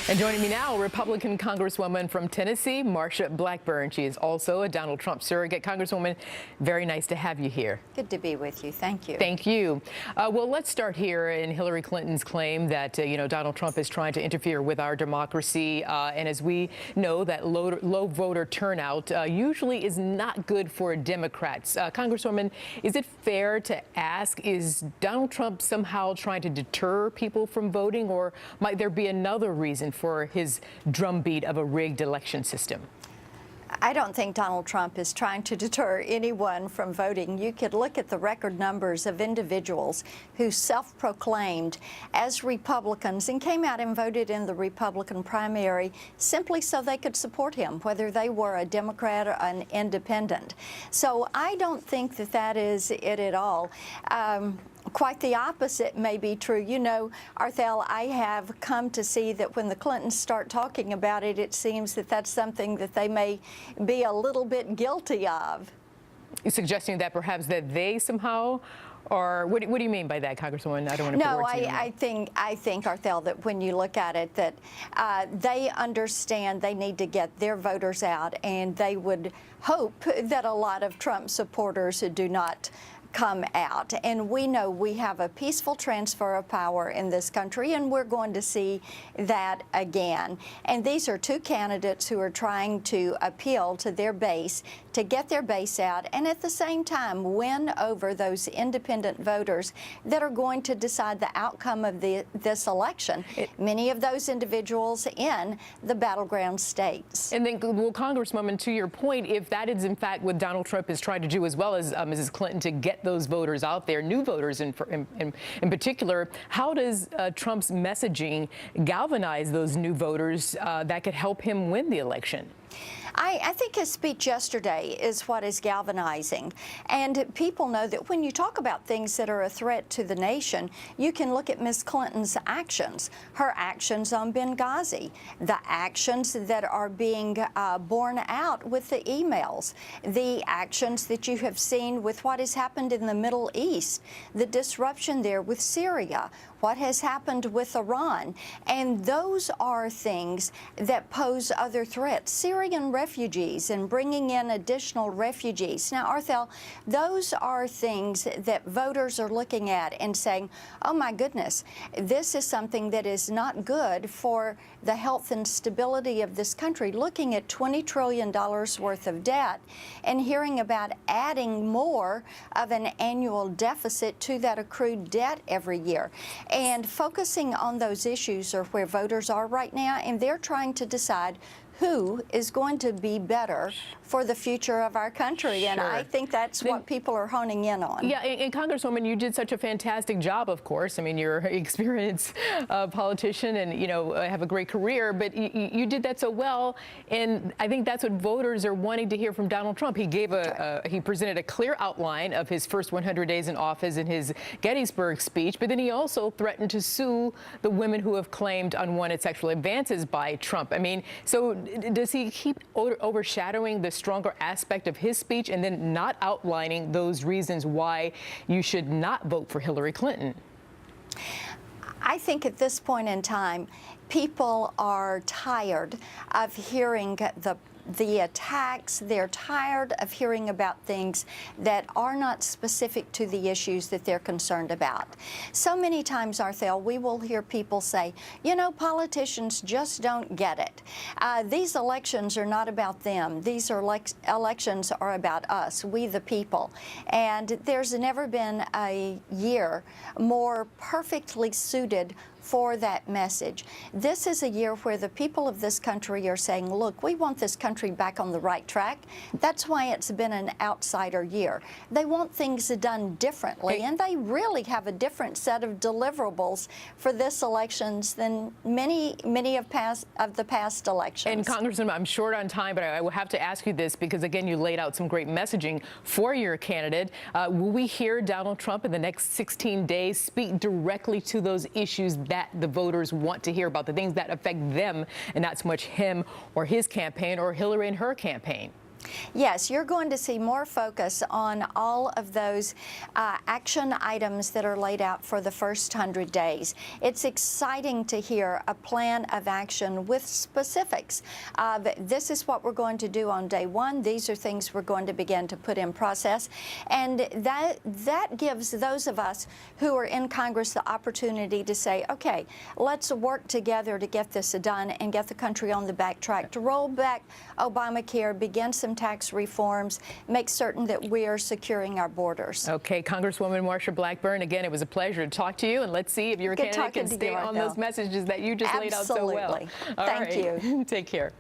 And joining me now, Republican Congresswoman from Tennessee, Marsha Blackburn. She is also a Donald Trump surrogate. Congresswoman, very nice to have you here. Good to be with you. Thank you. Thank you. Well, let's start here in Hillary Clinton's claim that, Donald Trump is trying to interfere with our democracy. And as we know, that low voter turnout usually is not good for Democrats. Congresswoman, is it fair to ask, is Donald Trump somehow trying to deter people from voting, or might there be another reason for his drumbeat of a rigged election system? I don't think Donald Trump is trying to deter anyone from voting. You could look at the record numbers of individuals who self-proclaimed as Republicans and came out and voted in the Republican primary simply so they could support him, whether they were a Democrat or an independent. So I don't think that that is it at all. Quite the opposite may be true. You know, Arthel, I have come to see that when the Clintons start talking about it, it seems that that's something that they may be a little bit guilty of. You're suggesting that perhaps that they somehow, or what do you mean by that, Congresswoman? I don't want to put words in your mouth. I think, Arthel, that when you look at it, that they understand they need to get their voters out, and they would hope that a lot of Trump supporters do not come out. And we know we have a peaceful transfer of power in this country, and we're going to see that again. And these are two candidates who are trying to appeal to their base, to get their base out, and at the same time win over those independent voters that are going to decide the outcome of this election. Many of those individuals in the battleground states. And then, well, Congresswoman, to your point, if that is in fact what Donald Trump is trying to do, as well as Mrs. Clinton, to get those voters out there, new voters in particular, how does Trump's messaging galvanize those new voters that could help him win the election? I think his speech yesterday is what is galvanizing. And people know that when you talk about things that are a threat to the nation, you can look at Ms. Clinton's actions, her actions on Benghazi, the actions that are being borne out with the emails, the actions that you have seen with what has happened in the Middle East, the disruption there with Syria, what has happened with Iran. And those are things that pose other threats. Syrian refugees and bringing in additional refugees. Now, Arthel, those are things that voters are looking at and saying, oh my goodness, this is something that is not good for the health and stability of this country. Looking at $20 trillion worth of debt and hearing about adding more of an annual deficit to that accrued debt every year. And focusing on those issues are where voters are right now, and they're trying to decide who is going to be better for the future of our country. Sure. And I think that's what people are honing in on. Yeah, and Congresswoman, you did such a fantastic job, of course. I mean, you're an experienced politician and, have a great career, but you did that so well. And I think that's what voters are wanting to hear from Donald Trump. He gave he presented a clear outline of his first 100 days in office in his Gettysburg speech, but then he also threatened to sue the women who have claimed unwanted sexual advances by Trump. I mean, so does he keep overshadowing the stronger aspect of his speech and then not outlining those reasons why you should not vote for Hillary Clinton? I think at this point in time, people are tired of hearing the attacks. They're tired of hearing about things that are not specific to the issues that they're concerned about. So many times, Arthel, we will hear people say, politicians just don't get it. These elections are not about them. These elections are about us, we the people. And there's never been a year more perfectly suited for that message. This is a year where the people of this country are saying, look, we want this country back on the right track. That's why it's been an outsider year. They want things done differently, and they really have a different set of deliverables for this elections than many of the past elections. And Congressman, I'm short on time, but I will have to ask you this because, again, you laid out some great messaging for your candidate. Will we hear Donald Trump in the next 16 days speak directly to those issues that the voters want to hear about, the things that affect them and not so much him or his campaign or Hillary and her campaign? Yes, you're going to see more focus on all of those action items that are laid out for the first 100 days. It's exciting to hear a plan of action with specifics. This is what we're going to do on day one. These are things we're going to begin to put in process. And that gives those of us who are in Congress the opportunity to say, okay, let's work together to get this done and get the country on the back track, to roll back Obamacare, begin some tax reforms, make certain that we are securing our borders. Okay, Congresswoman Marsha Blackburn, again, it was a pleasure to talk to you, and let's see if your candidate can stay on those messages that you just laid out so well. Absolutely. Thank you. Take care.